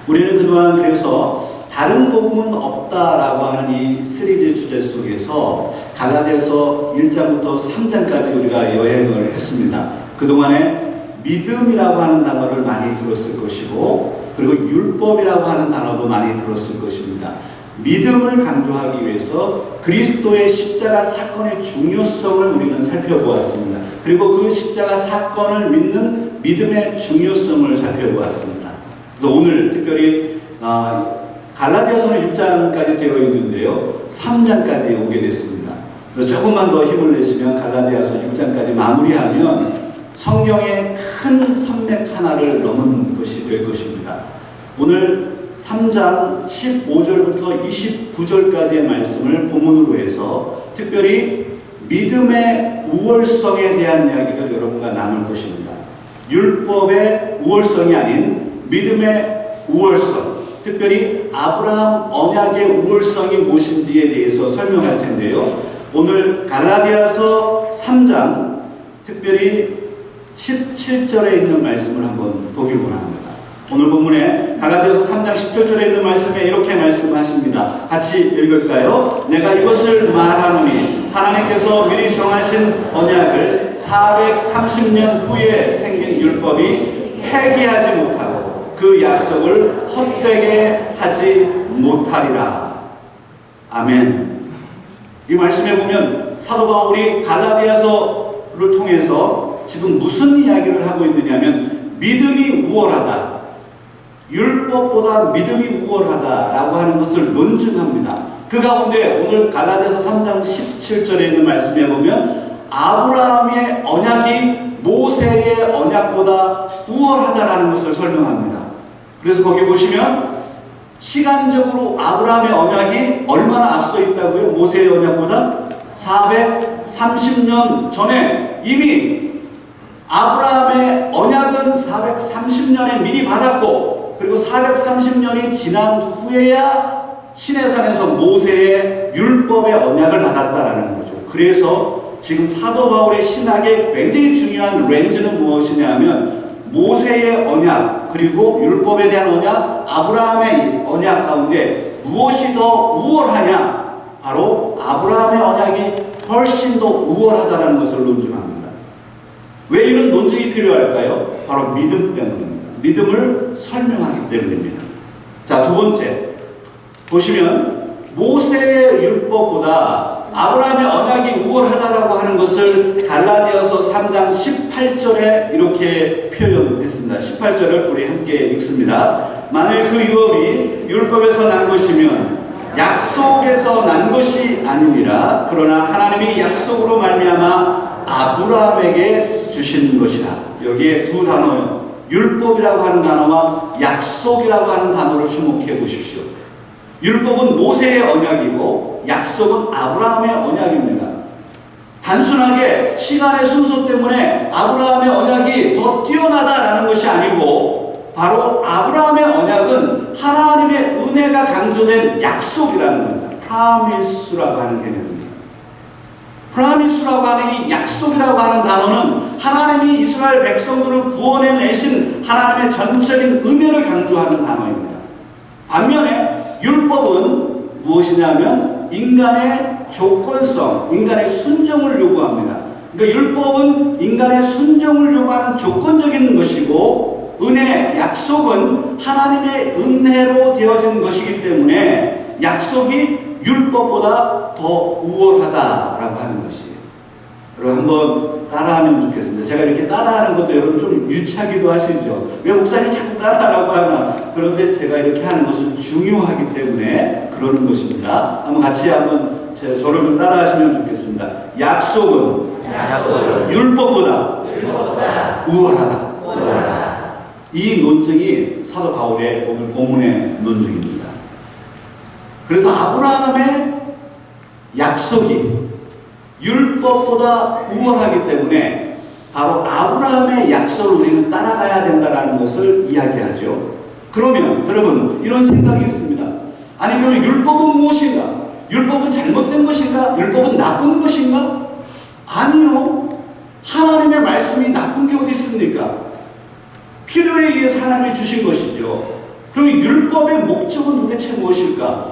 우리는 그동안 그래서 다른 복음은 없다라고 하는 이 시리즈 주제 속에서 갈라디아서 1장부터 3장까지 우리가 여행을 했습니다. 그동안에 믿음이라고 하는 단어를 많이 들었을 것이고, 그리고 율법이라고 하는 단어도 많이 들었을 것입니다. 믿음을 강조하기 위해서 그리스도의 십자가 사건의 중요성을 우리는 살펴보았습니다. 그리고 그 십자가 사건을 믿는 믿음의 중요성을 살펴보았습니다. 그래서 오늘 특별히 갈라디아서는 6장까지 되어 있는데요, 3장까지 오게 됐습니다. 그래서 조금만 더 힘을 내시면 갈라디아서 6장까지 마무리하면 성경의 큰 산맥 하나를 넘은 것이 될 것입니다. 오늘 3장 15절부터 29절까지의 말씀을 본문으로 해서 특별히 믿음의 우월성에 대한 이야기를 여러분과 나눌 것입니다. 율법의 우월성이 아닌 믿음의 우월성, 특별히 아브라함 언약의 우월성이 무엇인지에 대해서 설명할 텐데요. 오늘 갈라디아서 3장 특별히 17절에 있는 말씀을 한번 보길 원합니다. 오늘 본문에 갈라디아서 3장 17절에 있는 말씀에 이렇게 말씀하십니다. 같이 읽을까요? 내가 이것을 말하노니 하나님께서 미리 정하신 언약을 430년 후에 생긴 율법이 폐기하지 못하고 그 약속을 헛되게 하지 못하리라. 아멘. 이 말씀에 보면 사도 바울이 갈라디아서를 통해서 지금 무슨 이야기를 하고 있느냐면 믿음이 우월하다, 율법보다 믿음이 우월하다라고 하는 것을 논증합니다. 그 가운데 오늘 갈라디아서 3장 17절에 있는 말씀에 보면 아브라함의 언약이 모세의 언약보다 우월하다라는 것을 설명합니다. 그래서 거기 보시면 시간적으로 아브라함의 언약이 얼마나 앞서 있다고요? 모세의 언약보다 430년 전에 이미 아브라함의 언약은 430년에 미리 받았고, 그리고 430년이 지난 후에야 시내산에서 모세의 율법의 언약을 받았다라는 거죠. 그래서 지금 사도 바울의 신학의 굉장히 중요한 렌즈는 무엇이냐면 모세의 언약 그리고 율법에 대한 언약, 아브라함의 언약 가운데 무엇이 더 우월하냐? 바로 아브라함의 언약이 훨씬 더 우월하다는 것을 논증합니다. 왜 이런 논증이 필요할까요? 바로 믿음 때문입니다. 믿음을 설명하기 때문입니다. 자, 두 번째 보시면 모세의 율법보다 아브라함의 언약이 우월하다라고 하는 것을 갈라디아서 3장 18절에 이렇게 표현했습니다. 18절을 우리 함께 읽습니다. 만일 그 유업이 율법에서 난 것이면 약속에서 난 것이 아니니라. 그러나 하나님이 약속으로 말미암아 아브라함에게 주신 것이라. 여기에 두 단어요, 율법이라고 하는 단어와 약속이라고 하는 단어를 주목해 보십시오. 율법은 모세의 언약이고 약속은 아브라함의 언약입니다. 단순하게 시간의 순서 때문에 아브라함의 언약이 더 뛰어나다라는 것이 아니고, 바로 아브라함의 언약은 하나님의 은혜가 강조된 약속이라는 겁니다. 프라미스라고 하는 개념입니다. 프라미스라고 하는 이 약속이라고 하는 단어는 하나님이 이스라엘 백성들을 구원해내신 하나님의 전적인 은혜를 강조하는 단어입니다. 반면에 율법은 무엇이냐면 인간의 조건성, 인간의 순종을 요구합니다. 그러니까 율법은 인간의 순종을 요구하는 조건적인 것이고, 은혜, 약속은 하나님의 은혜로 되어진 것이기 때문에 약속이 율법보다 더 우월하다라고 하는 것이에요. 여러분 한번 따라하면 좋겠습니다. 제가 이렇게 따라하는 것도 여러분 좀 유치하기도 하시죠. 왜 목사님 자꾸 따라하라고 하나? 그런데 제가 이렇게 하는 것은 중요하기 때문에 그러는 것입니다. 한번 같이 한번 저를 좀 따라하시면 좋겠습니다. 약속은 율법보다 우월하다. 이 논증이 사도 바울의 오늘 본문의 논증입니다. 그래서 아브라함의 약속이 율법보다 우월하기 때문에 바로 아브라함의 약속을 우리는 따라가야 된다는 것을 이야기하죠. 그러면 여러분 이런 생각이 있습니다. 아니 그러면 율법은 무엇인가? 율법은 잘못된 것인가? 율법은 나쁜 것인가? 아니요. 하나님의 말씀이 나쁜 게 어디 있습니까? 필요에 의해서 하나님이 주신 것이죠. 그럼 율법의 목적은 도대체 무엇일까?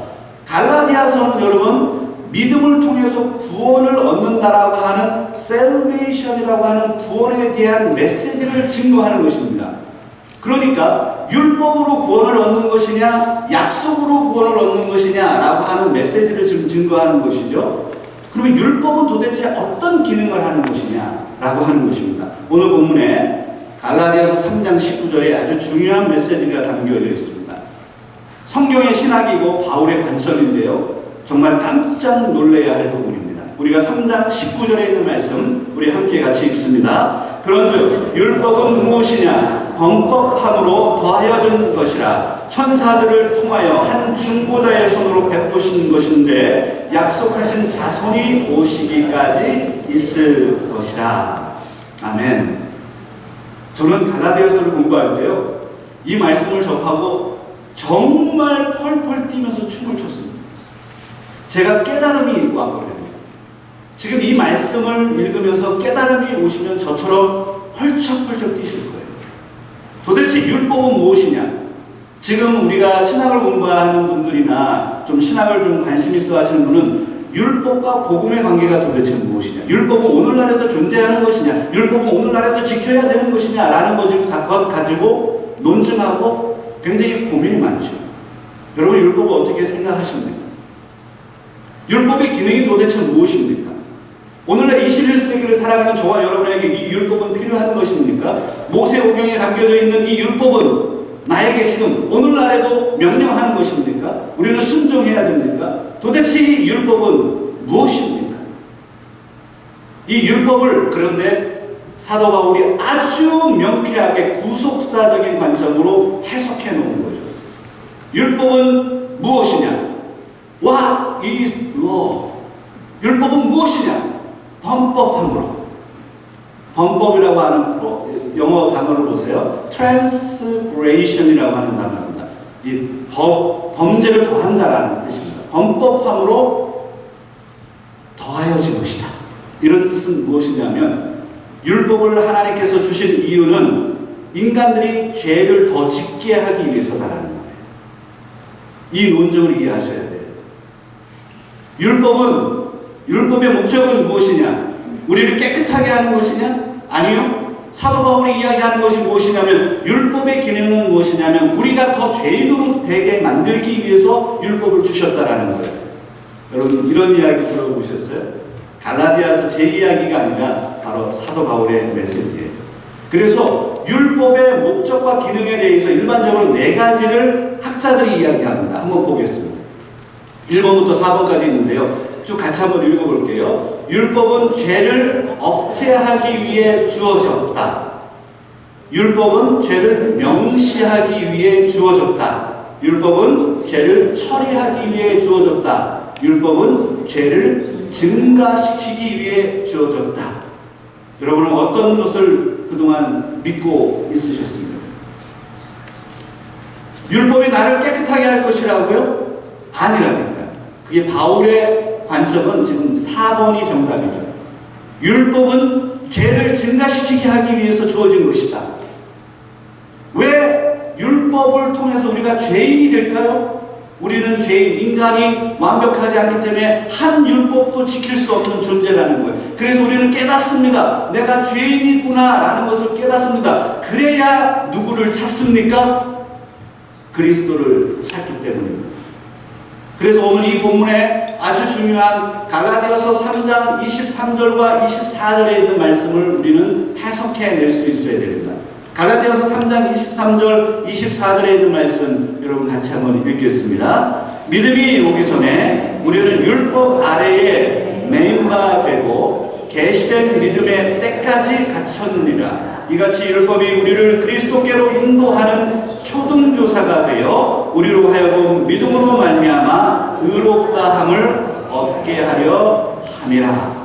갈라디아서는 여러분 믿음을 통해서 구원을 얻는다라고 하는 salvation이라고 하는 구원에 대한 메시지를 증거하는 것입니다. 그러니까 율법으로 구원을 얻는 것이냐 약속으로 구원을 얻는 것이냐라고 하는 메시지를 지금 증거하는 것이죠. 그러면 율법은 도대체 어떤 기능을 하는 것이냐라고 하는 것입니다. 오늘 본문에 갈라디아서 3장 19절에 아주 중요한 메시지가 담겨져 있습니다. 성경의 신학이고 바울의 관점인데요. 정말 깜짝 놀라야 할 부분입니다. 우리가 3장 19절에 있는 말씀 우리 함께 같이 읽습니다. 그런즉 율법은 무엇이냐? 범법함으로 더하여진 것이라 천사들을 통하여 한 중보자의 손으로 베푸신 것인데 약속하신 자손이 오시기까지 있을 것이라. 아멘. 저는 갈라디아서를 공부할 때요, 이 말씀을 접하고 정말 펄펄 뛰면서 춤을 췄습니다. 제가 깨달음이 왔거든요. 지금 이 말씀을 읽으면서 깨달음이 오시면 저처럼 펄쩍펄쩍 뛰실 거예요. 도대체 율법은 무엇이냐? 지금 우리가 신학을 공부하는 분들이나 좀 신학을 좀 관심 있어 하시는 분은 율법과 복음의 관계가 도대체 무엇이냐? 율법은 오늘날에도 존재하는 것이냐? 율법은 오늘날에도 지켜야 되는 것이냐? 라는 것 가지고 논증하고 굉장히 고민이 많죠. 여러분 율법을 어떻게 생각하십니까? 율법의 기능이 도대체 무엇입니까? 오늘날 21세기를 살아가는 저와 여러분에게 이 율법은 필요한 것입니까? 모세오경에 담겨져 있는 이 율법은 나에게 지금 오늘날에도 명령하는 것입니까? 우리는 순종해야 됩니까? 도대체 이 율법은 무엇입니까? 이 율법을 그런데 사도 바울이 아주 명쾌하게 구속사적인 관점으로 해석해 놓은 거죠. 율법은 무엇이냐? What is law? 율법은 무엇이냐? 범법함으로. 범법이라고 하는 영어 단어를 보세요. transgression이라고 하는 단어입니다. 이 범죄를 더한다라는 뜻입니다. 범법함으로 더하여진 것이다. 이런 뜻은 무엇이냐면 율법을 하나님께서 주신 이유는 인간들이 죄를 더 짓게 하기 위해서다라는 거예요. 이 논증을 이해하셔야 돼요. 율법의 목적은 무엇이냐? 우리를 깨끗하게 하는 것이냐? 아니요. 사도 바울이 이야기하는 것이 무엇이냐면 율법의 기능은 무엇이냐면 우리가 더 죄인으로 되게 만들기 위해서 율법을 주셨다라는 거예요. 여러분 이런 이야기 들어보셨어요? 갈라디아서 제 이야기가 아니라 바로 사도 바울의 메시지예요. 그래서 율법의 목적과 기능에 대해서 일반적으로 4가지를 학자들이 이야기합니다. 한번 보겠습니다. 1번부터 4번까지 있는데요. 쭉 같이 한번 읽어볼게요. 율법은 죄를 억제하기 위해 주어졌다. 율법은 죄를 명시하기 위해 주어졌다. 율법은 죄를 처리하기 위해 주어졌다. 율법은 죄를 증가시키기 위해 주어졌다. 여러분은 어떤 것을 그동안 믿고 있으셨습니까? 율법이 나를 깨끗하게 할 것이라고요? 아니라니까요. 그게 바울의 관점은 지금 4번이 정답이죠. 율법은 죄를 증가시키게 하기 위해서 주어진 것이다. 왜 율법을 통해서 우리가 죄인이 될까요? 우리는 죄인, 인간이 완벽하지 않기 때문에 한 율법도 지킬 수 없는 존재라는 거예요. 그래서 우리는 깨닫습니다. 내가 죄인이구나 라는 것을 깨닫습니다. 그래야 누구를 찾습니까? 그리스도를 찾기 때문입니다. 그래서 오늘 이 본문에 아주 중요한 갈라디아서 3장 23절과 24절에 있는 말씀을 우리는 해석해낼 수 있어야 됩니다. 갈라디아서 3장 23절 24절에 있는 말씀 여러분 같이 한번 읽겠습니다. 믿음이 오기 전에 우리는 율법 아래에 매인바 되고 계시된 믿음의 때까지 갖췄느니라. 이같이 율법이 우리를 그리스도께로 인도하는 초등교사가 되어 우리로 하여금 믿음으로 말미암아 의롭다함을 얻게 하려 함이라.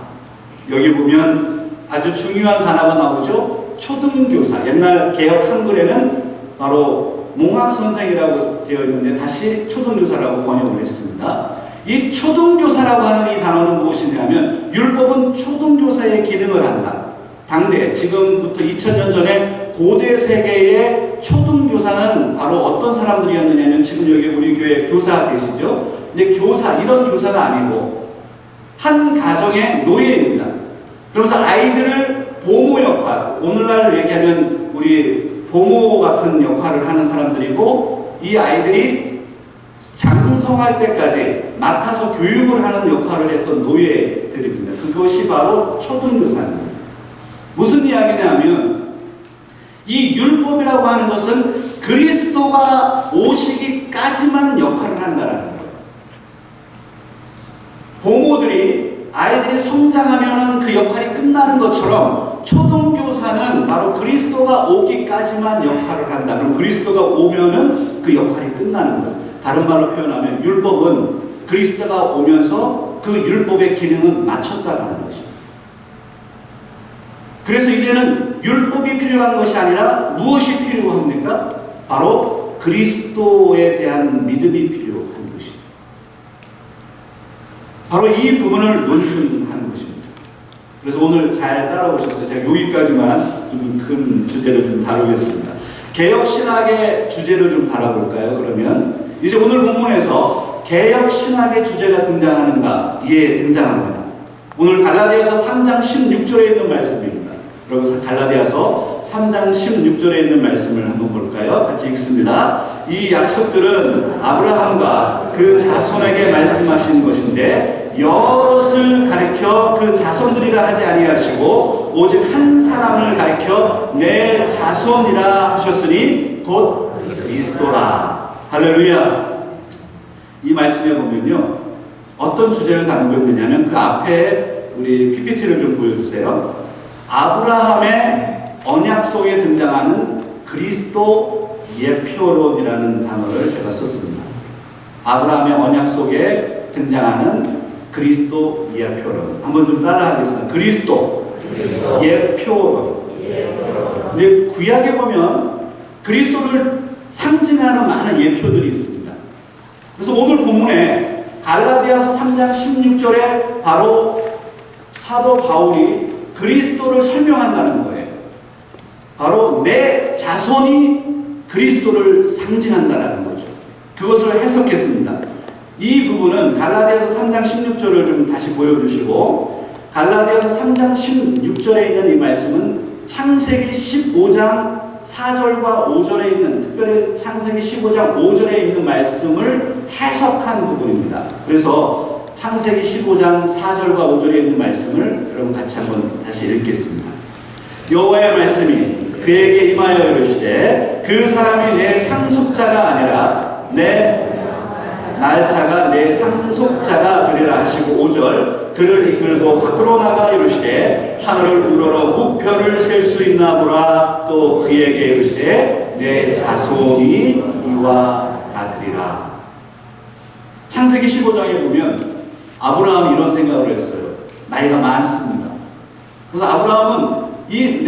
여기 보면 아주 중요한 단어가 나오죠. 초등교사. 옛날 개역 한글에는 바로 몽학선생이라고 되어 있는데 다시 초등교사라고 번역을 했습니다. 이 초등교사라고 하는 이 단어는 무엇이냐면 율법은 초등교사의 기능을 한다. 당대 지금부터 2000년 전에 고대 세계의 초등교사 초등교사는 바로 어떤 사람들이었느냐면 지금 여기 우리 교회 교사 계시죠? 근데 교사, 이런 교사가 아니고 한 가정의 노예입니다. 그러면서 아이들을 보모 역할, 오늘날 얘기하면 우리 보모 같은 역할을 하는 사람들이고, 이 아이들이 장성할 때까지 맡아서 교육을 하는 역할을 했던 노예들입니다. 그것이 바로 초등교사입니다. 무슨 이야기냐면 이 율법이라고 하는 것은 그리스도가 오시기까지만 역할을 한다는 거예요. 보모들이 아이들이 성장하면 그 역할이 끝나는 것처럼 초등교사는 바로 그리스도가 오기까지만 역할을 한다. 그럼 그리스도가 오면은 그 역할이 끝나는 거예요. 다른 말로 표현하면 율법은 그리스도가 오면서 그 율법의 기능은 마쳤다는 것입니다. 그래서 이제는 율법이 필요한 것이 아니라 무엇이 필요합니까? 바로 그리스도에 대한 믿음이 필요한 것이죠. 바로 이 부분을 논증하는 것입니다. 그래서 오늘 잘 따라오셨어요. 제가 여기까지만 좀 큰 주제를 좀 다루겠습니다. 개혁신학의 주제를 좀 다뤄볼까요? 그러면 이제 오늘 본문에서 개혁신학의 주제가 등장하는가? 예, 등장합니다. 오늘 갈라디아서 3장 16절에 있는 말씀입니다. 여러분 갈라디아서 3장 16절에 있는 말씀을 한번 볼까요? 같이 읽습니다. 이 약속들은 아브라함과 그 자손에게 말씀하신 것인데 여럿을 가리켜 그 자손들이라 하지 아니하시고 오직 한 사람을 가리켜 내 자손이라 하셨으니 곧 그리스도라. 할렐루야. 이 말씀에 보면요, 어떤 주제를 담고 있느냐면 그 앞에 우리 PPT를 좀 보여주세요. 아브라함의 언약 속에 등장하는 그리스도 예표론이라는 단어를 제가 썼습니다. 아브라함의 언약 속에 등장하는 그리스도 예표론. 한번 좀 따라하겠습니다. 그리스도 예표론. 근데 구약에 보면 그리스도를 상징하는 많은 예표들이 있습니다. 그래서 오늘 본문에 갈라디아서 3장 16절에 바로 사도 바울이 그리스도를 설명한다는 거예요. 바로 내 자손이 그리스도를 상징한다는 거죠. 그것을 해석했습니다. 이 부분은 갈라디아서 3장 16절을 좀 다시 보여주시고, 갈라디아서 3장 16절에 있는 이 말씀은 창세기 15장 4절과 5절에 있는, 특별히 창세기 15장 5절에 있는 말씀을 해석한 부분입니다. 그래서 창세기 15장 4절과 5절에 있는 말씀을 여러분 같이 한번 다시 읽겠습니다. 여호와의 말씀이 그에게 임하여 이르시되 그 사람이 내 상속자가 아니라 내 날차가 내 상속자가 되리라 하시고 5절 그를 이끌고 밖으로 나가 이르시되 하늘을 우러러 무표를 셀 수 있나 보라. 또 그에게 이르시되 내 자손이 이와 같으리라. 창세기 15장에 보면 아브라함이 이런 생각을 했어요. 나이가 많습니다. 그래서 아브라함은 이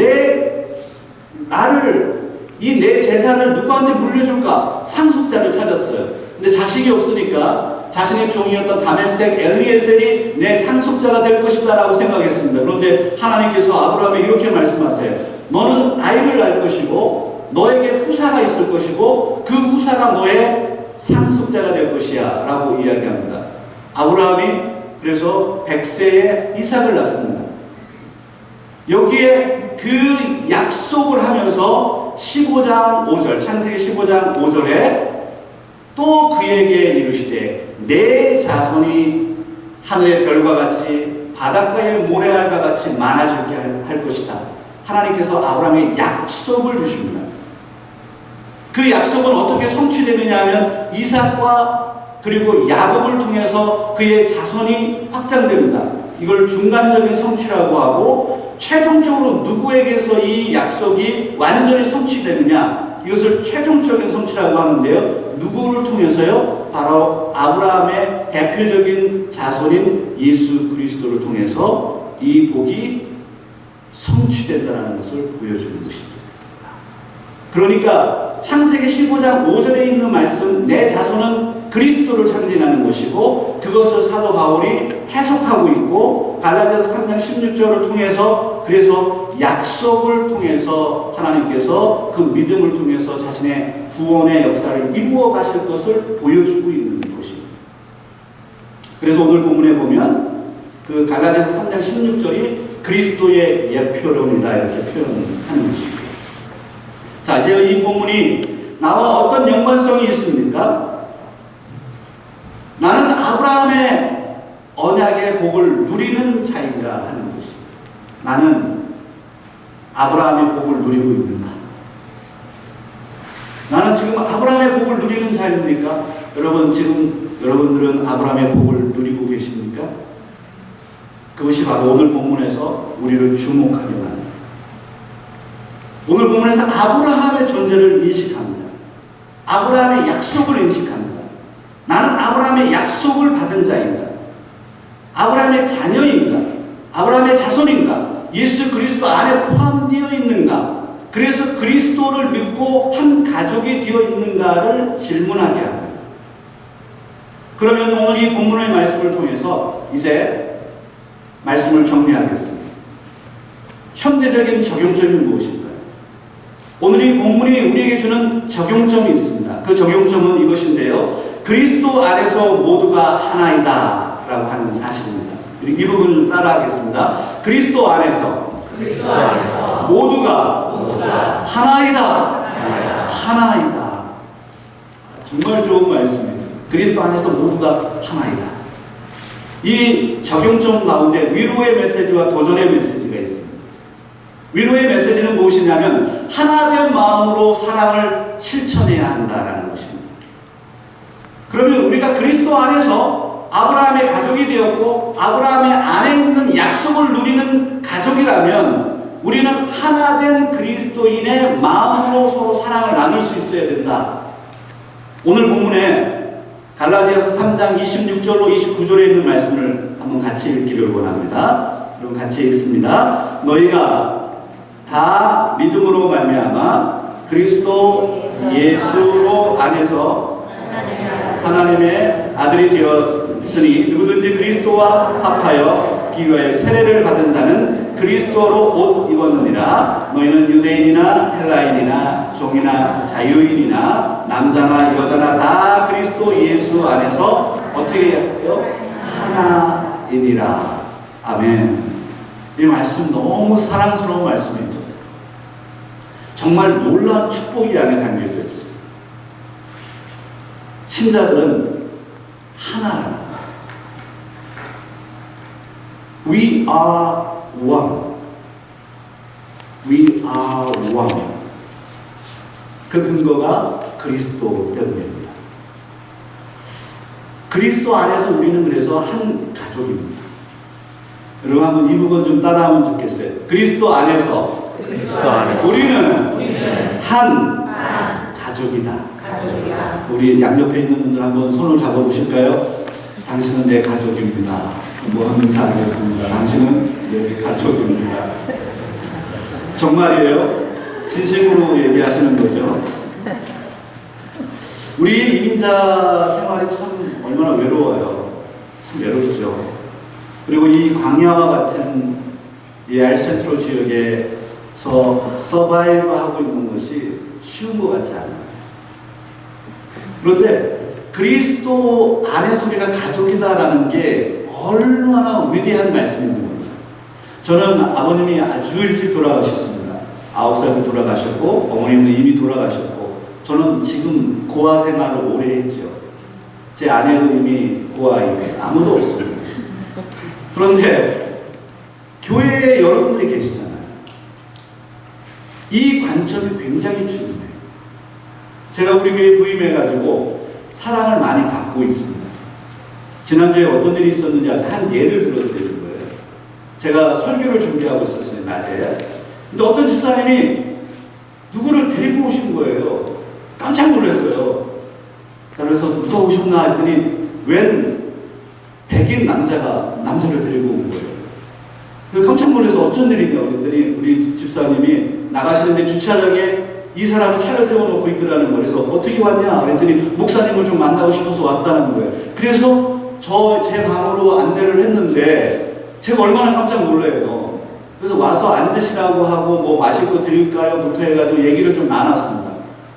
내 재산을 누구한테 물려줄까? 상속자를 찾았어요. 근데 자식이 없으니까 자신의 종이었던 다메섹 엘리에셀이 내 상속자가 될 것이다 라고 생각했습니다. 그런데 하나님께서 아브라함에 이렇게 말씀하세요. 너는 아이를 낳을 것이고 너에게 후사가 있을 것이고 그 후사가 너의 상속자가 될 것이야 라고 이야기합니다. 아브라함이 그래서 100세에 이삭을 낳습니다. 여기에 그 약속을 하면서 15장 5절, 창세기 15장 5절에 또 그에게 이르시되 내 자손이 하늘의 별과 같이 바닷가의 모래알과 같이 많아지게 할 것이다. 하나님께서 아브라함에게 약속을 주십니다. 그 약속은 어떻게 성취되느냐 하면 이삭과 그리고 야곱을 통해서 그의 자손이 확장됩니다. 이걸 중간적인 성취라고 하고, 최종적으로 누구에게서 이 약속이 완전히 성취되느냐, 이것을 최종적인 성취라고 하는데요. 누구를 통해서요? 바로 아브라함의 대표적인 자손인 예수 그리스도를 통해서 이 복이 성취된다는 것을 보여주는 것이죠. 그러니까 창세기 15장 5절에 있는 말씀, 내 자손은 그리스도를 상징하는 것이고 그것을 사도 바울이 해석하고 있고 갈라디아서 3장 16절을 통해서 그래서 약속을 통해서 하나님께서 그 믿음을 통해서 자신의 구원의 역사를 이루어 가실 것을 보여주고 있는 것입니다. 그래서 오늘 본문에 보면 그 갈라디아서 3장 16절이 그리스도의 예표론이다 이렇게 표현하는 것입니다. 자, 이제 이 본문이 나와 어떤 연관성이 있습니까? 나는 아브라함의 언약의 복을 누리는 자인가 하는 것입니다. 나는 아브라함의 복을 누리고 있는가? 나는 지금 아브라함의 복을 누리는 자입니까? 여러분 지금 여러분들은 아브라함의 복을 누리고 계십니까? 그것이 바로 오늘 본문에서 우리를 주목하게 합니다. 오늘 본문에서 아브라함의 존재를 인식합니다. 아브라함의 약속을 인식합니다. 나는 아브라함의 약속을 받은 자인가? 아브라함의 자녀인가? 아브라함의 자손인가? 예수 그리스도 안에 포함되어 있는가? 그래서 그리스도를 믿고 한 가족이 되어 있는가를 질문하게 합니다. 그러면 오늘 이 본문의 말씀을 통해서 이제 말씀을 정리하겠습니다. 현대적인 적용점이 무엇일까요? 오늘 이 본문이 우리에게 주는 적용점이 있습니다. 그 적용점은 이것인데요. 그리스도 안에서 모두가 하나이다 라고 하는 사실입니다. 이 부분 좀 따라하겠습니다. 그리스도 안에서 모두가 하나이다. 하나이다. 정말 좋은 말씀입니다. 그리스도 안에서 모두가 하나이다. 이 적용점 가운데 위로의 메시지와 도전의 메시지가 있습니다. 위로의 메시지는 무엇이냐면 하나된 마음으로 사랑을 실천해야 한다는 것입니다. 그러면 우리가 그리스도 안에서 아브라함의 가족이 되었고 아브라함의 안에 있는 약속을 누리는 가족이라면 우리는 하나된 그리스도인의 마음으로 서로 사랑을 나눌 수 있어야 된다. 오늘 본문에 갈라디아서 3장 26절로 29절에 있는 말씀을 한번 같이 읽기를 원합니다. 그럼 같이 읽습니다. 너희가 다 믿음으로 말미암아 그리스도 예수로 안에서 하나님의 아들이 되었으니 누구든지 그리스도와 합하여 비교하여 세례를 받은 자는 그리스도로 옷 입었느니라. 너희는 유대인이나 헬라인이나 종이나 자유인이나 남자나 여자나 다 그리스도 예수 안에서 어떻게 해요? 하나이니라. 아멘. 이 말씀 너무 사랑스러운 말씀이죠. 정말 놀라운 축복이 안에 담겨져 있습니다. 신자들은 하나라. We are one. We are one. 그 근거가 그리스도 때문입니다. 그리스도 안에서 우리는 그래서 한 가족입니다. 여러분 한번 이 부분 좀 따라하면 좋겠어요. 그리스도 안에서 우리는 한 가족이다. 우리 양옆에 있는 분들 한번 손을 잡아보실까요? 당신은 내 가족입니다. 뭐 하면서 하겠습니다. 당신은 내 가족입니다. 정말이에요? 진심으로 얘기하시는 거죠? 우리 이민자 생활이 참 얼마나 외로워요. 참 외롭죠. 그리고 이 광야와 같은 이 알센트로 지역에서 서바이브하고 있는 것이 쉬운 것 같지 않아요. 그런데 그리스도 안에서 우리가 가족이다라는 게 얼마나 위대한 말씀인지 모릅니다. 저는 아버님이 아주 일찍 돌아가셨습니다. 9살에 돌아가셨고 어머님도 이미 돌아가셨고 저는 지금 고아 생활을 오래 했죠. 제 아내도 이미 고아이고 아무도 없습니다. 그런데 교회에 여러분들이 계시잖아요. 이 관점이 굉장히 중요해요. 제가 우리 교회에 부임해가지고 사랑을 많이 받고 있습니다. 지난주에 어떤 일이 있었는지 한 예를 들어드리는 거예요. 제가 설교를 준비하고 있었어요, 낮에. 근데 어떤 집사님이 누구를 데리고 오신 거예요. 깜짝 놀랐어요. 그래서 누가 오셨나 했더니 웬 백인 남자를 데리고 온 거예요. 깜짝 놀라서 어쩐 일이냐 그랬더니 우리 집사님이 나가시는데 주차장에 이 사람이 차를 세워놓고 있더라는 거예요. 그래서 어떻게 왔냐? 그랬더니 목사님을 좀 만나고 싶어서 왔다는 거예요. 그래서 제 방으로 안내를 했는데 제가 얼마나 깜짝 놀래요. 그래서 와서 앉으시라고 하고 뭐 마실 거 드릴까요? 부터 해가지고 얘기를 좀 나눴습니다.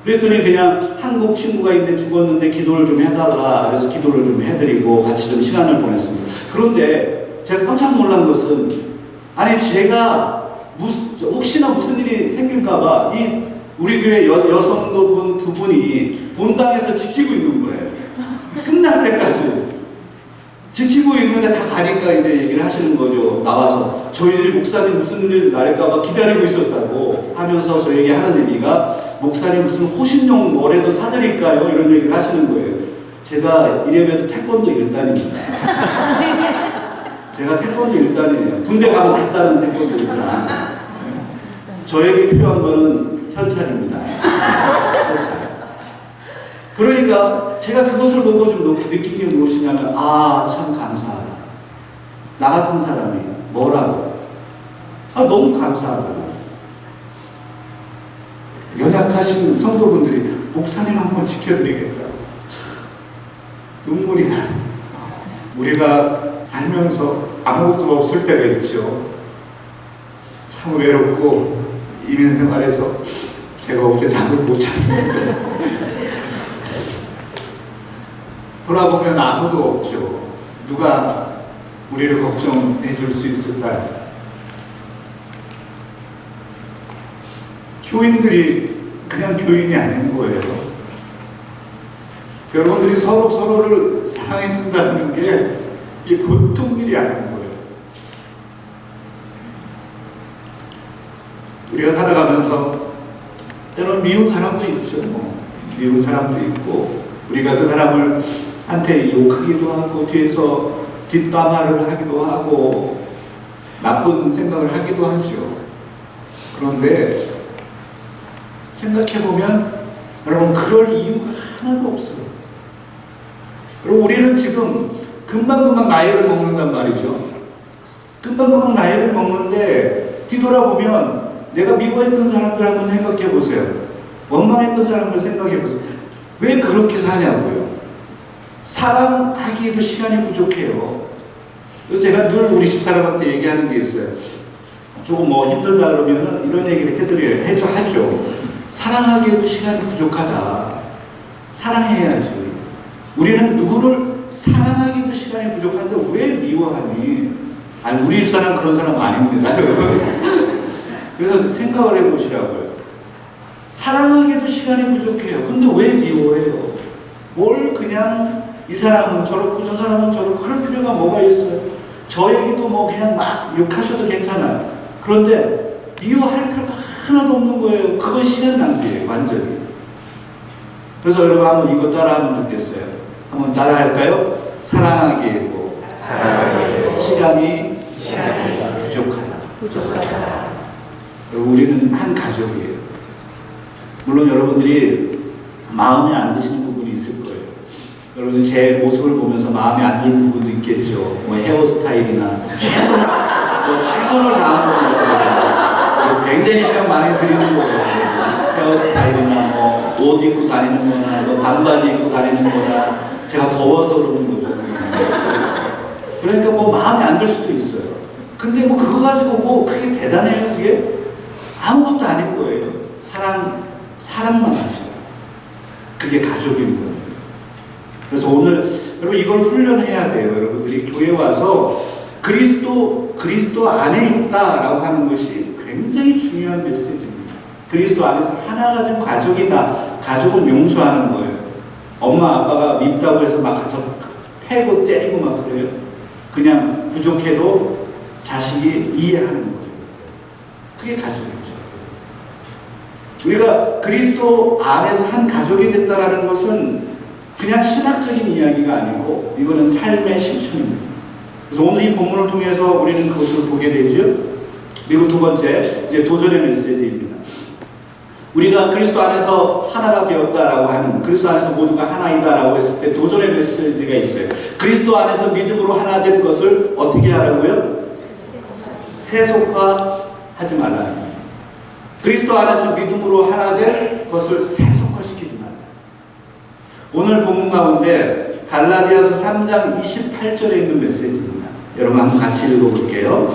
그랬더니 그냥 한국 친구가 있는데 죽었는데 기도를 좀 해달라. 그래서 기도를 좀 해드리고 같이 좀 시간을 보냈습니다. 그런데 제가 깜짝 놀란 것은 아니 제가 혹시나 무슨 일이 생길까봐 이 우리 교회 여성도 두 분이 본당에서 지키고 있는 거예요. 끝날 때까지 지키고 있는데 다 가니까 이제 얘기를 하시는 거죠. 나와서 저희들이 목사님 무슨 일 날까봐 기다리고 있었다고 하면서 저에게 하는 얘기가 목사님 무슨 호신용 뭐라도 사드릴까요? 이런 얘기를 하시는 거예요. 제가 이래봬도 태권도 1단입니다. 제가 태권도 1단이에요. 군대 가면 다 따는 태권도 1단. 저에게 필요한 거는 현찰입니다. 현찰. 그러니까 제가 그것을 보고 좀 느낀 게 무엇이냐면 아, 참 감사하다. 나 같은 사람이 뭐라고? 아, 너무 감사하잖아요. 연약하신 성도분들이 목사님 한번 지켜드리겠다고. 참 눈물이 나요. 우리가 살면서 아무것도 없을 때가 있죠. 참 외롭고 이민 생활에서 제가 어제 잠을 못 잤는데 돌아보면 아무도 없죠. 누가 우리를 걱정해 줄 수 있을까요? 교인들이 그냥 교인이 아닌 거예요. 여러분들이 서로를 사랑해 준다는 게 이게 보통 일이 아닌 거예요. 우리가 살아가면서 때로는 미운 사람도 있죠. 미운 사람도 있고 우리가 그 사람을 한테 욕하기도 하고 뒤에서 뒷담화를 하기도 하고 나쁜 생각을 하기도 하죠. 그런데 생각해보면 여러분 그럴 이유가 하나도 없어요. 그리고 우리는 지금 금방금방 나이를 먹는단 말이죠. 금방금방 나이를 먹는데 뒤돌아보면 내가 미워했던 사람들 한번 생각해보세요. 원망했던 사람들 생각해보세요. 왜 그렇게 사냐고요. 사랑하기에도 시간이 부족해요. 그래서 제가 늘 우리 집사람한테 얘기하는 게 있어요. 조금 뭐 힘들다 그러면 이런 얘기를 하죠. 사랑하기에도 시간이 부족하다. 사랑해야지. 우리는 누구를 사랑하기도 시간이 부족한데 왜 미워하니? 아니 우리 집사람 그런 사람 아닙니다. 그래서 생각을 해보시라고요. 사랑하기에도 시간이 부족해요. 근데 왜 미워해요? 뭘 그냥 이 사람은 저렇고 저 사람은 저렇고 할 필요가 뭐가 있어요? 저 얘기도 뭐 그냥 막 욕하셔도 괜찮아요. 그런데 미워할 필요가 하나도 없는 거예요. 그건 시간 낭비예요. 완전히. 그래서 여러분 한번 이거 따라하면 좋겠어요. 한번 따라할까요? 사랑하기에도 시간이 부족하다. 우리는 한 가족이에요. 물론 여러분들이 마음에 안 드시는 부분이 있을 거예요. 여러분 제 모습을 보면서 마음에 안 드는 부분도 있겠죠. 뭐 헤어스타일이나 최선을 다하는 것 같아요. 굉장히 시간 많이 드리는 거예요. 헤어스타일이나 뭐 옷 입고 다니는 거나 뭐 반바지 입고 다니는 거나 제가 더워서 그러는 거죠. 그러니까 뭐 마음에 안 들 수도 있어요. 근데 뭐 그거 가지고 뭐 그게 대단해요. 그게 아무것도 아닌 거예요. 사랑만 하시고 그게 가족인 거예요. 그래서 오늘 여러분 이걸 훈련해야 돼요. 여러분들이 교회 와서 그리스도 안에 있다라고 하는 것이 굉장히 중요한 메시지입니다. 그리스도 안에서 하나가 된 가족이다. 가족은 용서하는 거예요. 엄마 아빠가 밉다고 해서 막 가서 패고 때리고 막 그래요. 그냥 부족해도 자식이 이해하는 거예요. 그게 가족이죠. 우리가 그리스도 안에서 한 가족이 됐다라는 것은 그냥 신학적인 이야기가 아니고 이거는 삶의 실천입니다. 그래서 오늘 이 본문을 통해서 우리는 그것을 보게 되죠. 그리고 두 번째, 이제 도전의 메시지입니다. 우리가 그리스도 안에서 하나가 되었다라고 하는, 그리스도 안에서 모두가 하나이다라고 했을 때 도전의 메시지가 있어요. 그리스도 안에서 믿음으로 하나 된 것을 어떻게 하라고요? 세속화하지 말라. 그리스도 안에서 믿음으로 하나 된 될 것을 세속화시키지 말라. 오늘 본문 가운데 갈라디아서 3장 28절에 있는 메시지입니다. 여러분 한번 같이 읽어볼게요.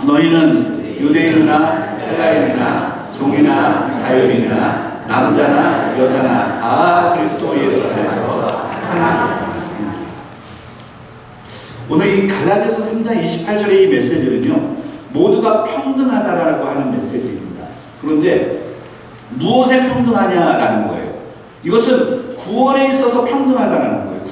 너희는 유대인이나 헬라인이나 종이나 자유인이나 남자나 여자나 다 그리스도 예수 안에서 하나. 오늘 이 갈라디아서 3장 28절의 이 메시지는요, 모두가 평등하다라고 하는 메시지입니다. 그런데 무엇에 평등하냐라는 거예요. 이것은 구원에 있어서 평등하다라는 거예요.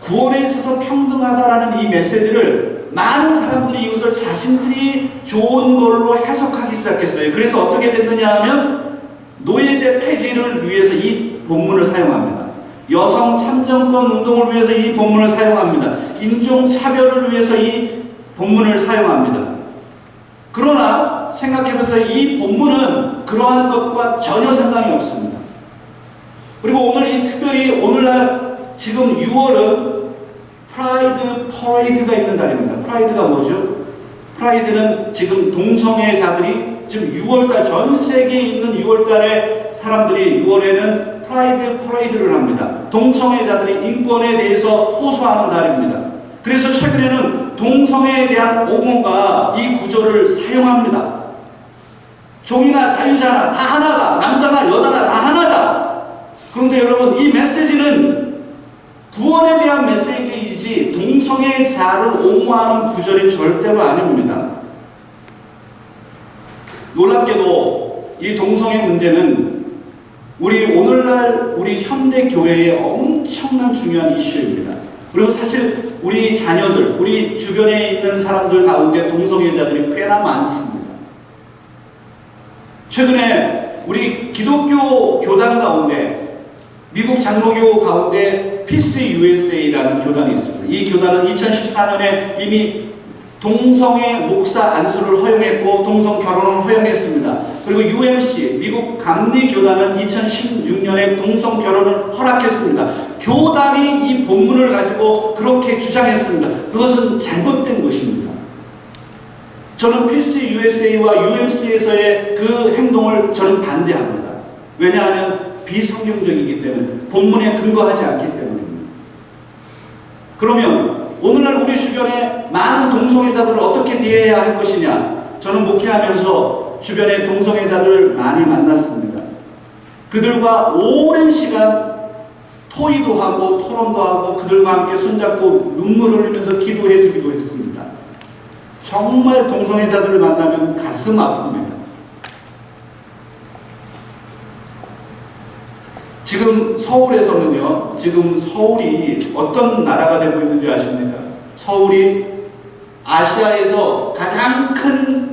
구원에 있어서 평등하다라는 이 메시지를 많은 사람들이 이것을 자신들이 좋은 걸로 해석하기 시작했어요. 그래서 어떻게 됐느냐 하면 노예제 폐지를 위해서 이 본문을 사용합니다. 여성 참정권 운동을 위해서 이 본문을 사용합니다. 인종차별을 위해서 이 본문을 사용합니다. 그러나 생각해보세요. 이 본문은 그러한 것과 전혀 상관이 없습니다. 그리고 오늘 이 특별히 오늘날 지금 6월은 프라이드 퍼레이드가 있는 달입니다. 프라이드가 뭐죠? 프라이드는 지금 동성애자들이 지금 6월달 전 세계에 있는 6월달에 사람들이 6월에는 프라이드 퍼레이드를 합니다. 동성애자들이 인권에 대해서 호소하는 달입니다. 그래서 최근에는 동성애에 대한 옹호가 이 구절을 사용합니다. 종이나 자유자나 다 하나다. 남자나 여자나 다 하나다. 그런데 여러분 이 메시지는 구원에 대한 메시지이지 동성애자를 옹호하는 구절이 절대로 아닙니다. 놀랍게도 이 동성애 문제는 우리 오늘날 우리 현대 교회의 엄청난 중요한 이슈입니다. 그리고 사실 우리 자녀들, 우리 주변에 있는 사람들 가운데 동성애자들이 꽤나 많습니다. 최근에 우리 기독교 교단 가운데 미국 장로교 가운데 피스 USA라는 교단이 있습니다. 이 교단은 2014년에 이미 동성애 목사 안수를 허용했고 동성 결혼을 허용했습니다. 그리고 UMC 미국 감리교단은 2016년에 동성 결혼을 허락했습니다. 교단이 이 본문을 가지고 그렇게 주장했습니다. 그것은 잘못된 것입니다. 저는 피스 USA와 UMC에서의 그 행동을 저는 반대합니다. 왜냐하면 비성경적이기 때문에, 본문에 근거하지 않기 때문입니다. 그러면 오늘날 우리 주변에 많은 동성애자들을 어떻게 대해야 할 것이냐? 저는 목회하면서 주변에 동성애자들을 많이 만났습니다. 그들과 오랜 시간 토의도 하고 토론도 하고 그들과 함께 손잡고 눈물을 흘리면서 기도해 주기도 했습니다. 정말 동성애자들을 만나면 가슴 아픕니다. 지금 서울에서는요, 지금 서울이 어떤 나라가 되고 있는지 아십니까? 서울이 아시아에서 가장 큰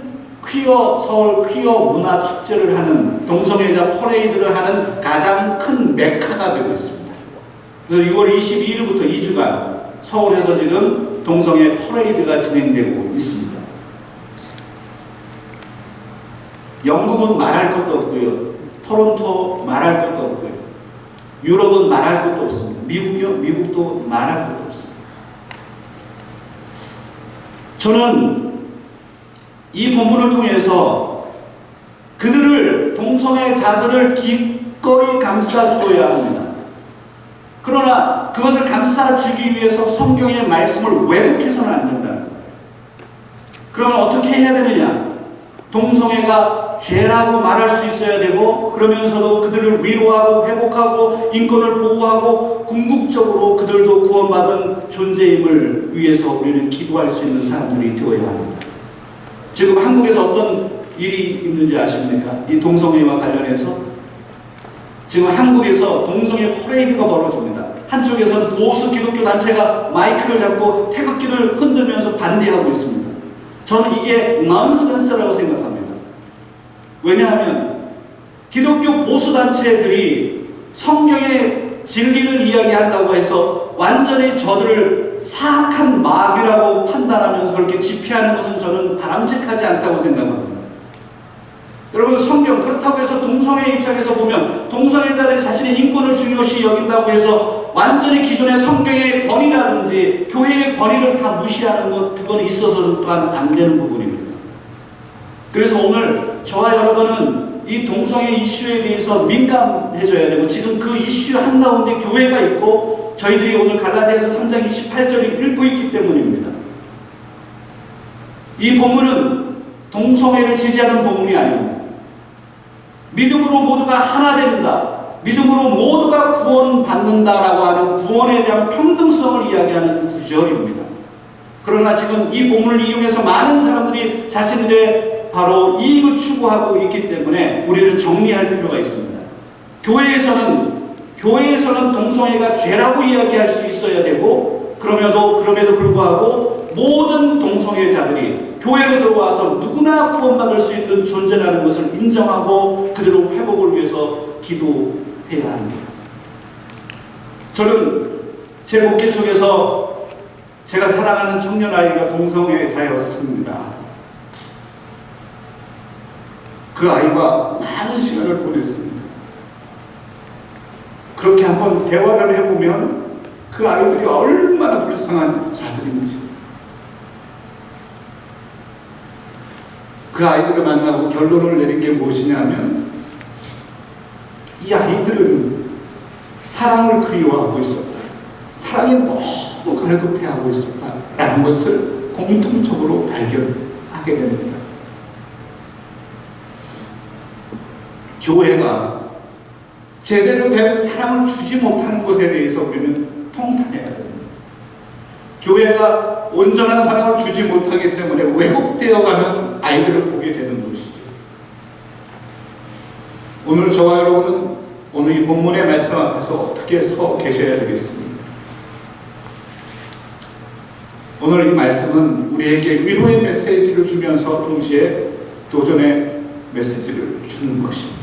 서울 퀴어 문화 축제를 하는, 동성애자 퍼레이드를 하는 가장 큰 메카가 되고 있습니다. 그래서 6월 22일부터 2주간 서울에서 지금 동성애 퍼레이드가 진행되고 있습니다. 영국은 말할 것도 없고요. 토론토 말할 것도 없고요. 유럽은 말할 것도 없습니다. 미국이요? 미국도 말할 것도 없습니다. 저는 이 본문을 통해서 그들을, 동성애자들을 기꺼이 감싸주어야 합니다. 그러나 그것을 감싸주기 위해서 성경의 말씀을 왜곡해서는 안 된다는 거예요. 그러면 어떻게 해야 되느냐? 동성애가 죄라고 말할 수 있어야 되고, 그러면서도 그들을 위로하고 회복하고 인권을 보호하고 궁극적으로 그들도 구원받은 존재임을 위해서 우리는 기도할 수 있는 사람들이 되어야 합니다. 지금 한국에서 어떤 일이 있는지 아십니까? 이 동성애와 관련해서 지금 한국에서 동성애 퍼레이드가 벌어집니다. 한쪽에서는 보수 기독교 단체가 마이크를 잡고 태극기를 흔들면서 반대하고 있습니다. 저는 이게 넌센스라고 생각합니다. 왜냐하면 기독교 보수단체들이 성경의 진리를 이야기한다고 해서 완전히 저들을 사악한 마귀라고 판단하면서 그렇게 집회하는 것은 저는 바람직하지 않다고 생각합니다. 여러분, 성경, 그렇다고 해서 동성애 입장에서 보면 동성애자들이 자신의 인권을 중요시 여긴다고 해서 완전히 기존의 성경의 권위라든지 교회의 권위를 다 무시하는 것, 그건 있어서는 또한 안 되는 부분입니다. 그래서 오늘 저와 여러분은 이 동성애 이슈에 대해서 민감해져야 되고, 지금 그 이슈 한가운데 교회가 있고 저희들이 오늘 갈라디아서 3장 28절을 읽고 있기 때문입니다. 이 본문은 동성애를 지지하는 본문이 아닙니다. 믿음으로 모두가 하나 된다, 믿음으로 모두가 구원받는다라고 하는 구원에 대한 평등성을 이야기하는 구절입니다. 그러나 지금 이 본문을 이용해서 많은 사람들이 자신들의 바로 이익을 추구하고 있기 때문에 우리는 정리할 필요가 있습니다. 교회에서는 동성애가 죄라고 이야기할 수 있어야 되고, 그럼에도 불구하고 모든 동성애자들이 교회로 들어와서 누구나 구원받을 수 있는 존재라는 것을 인정하고 그들의 회복을 위해서 기도해야 합니다. 저는 제 목회 속에서 제가 사랑하는 청년 아이가 동성애자였습니다. 그 아이와 많은 시간을 보냈습니다. 그렇게 한번 대화를 해보면 그 아이들이 얼마나 불쌍한 자들인지, 그 아이들을 만나고 결론을 내린 게 무엇이냐면, 이 아이들은 사랑을 그리워하고 있었다, 사랑이 너무 갈급해하고 있었다라는 것을 공통적으로 발견하게 됩니다. 교회가 제대로 된 사랑을 주지 못하는 것에 대해서 우리는 통탄해야 됩니다. 교회가 온전한 사랑을 주지 못하기 때문에 왜곡되어가는 아이들을 보게 되는 것이죠. 오늘 저와 여러분은 오늘 이 본문의 말씀 앞에서 어떻게 서 계셔야 되겠습니까? 오늘 이 말씀은 우리에게 위로의 메시지를 주면서 동시에 도전의 메시지를 주는 것입니다.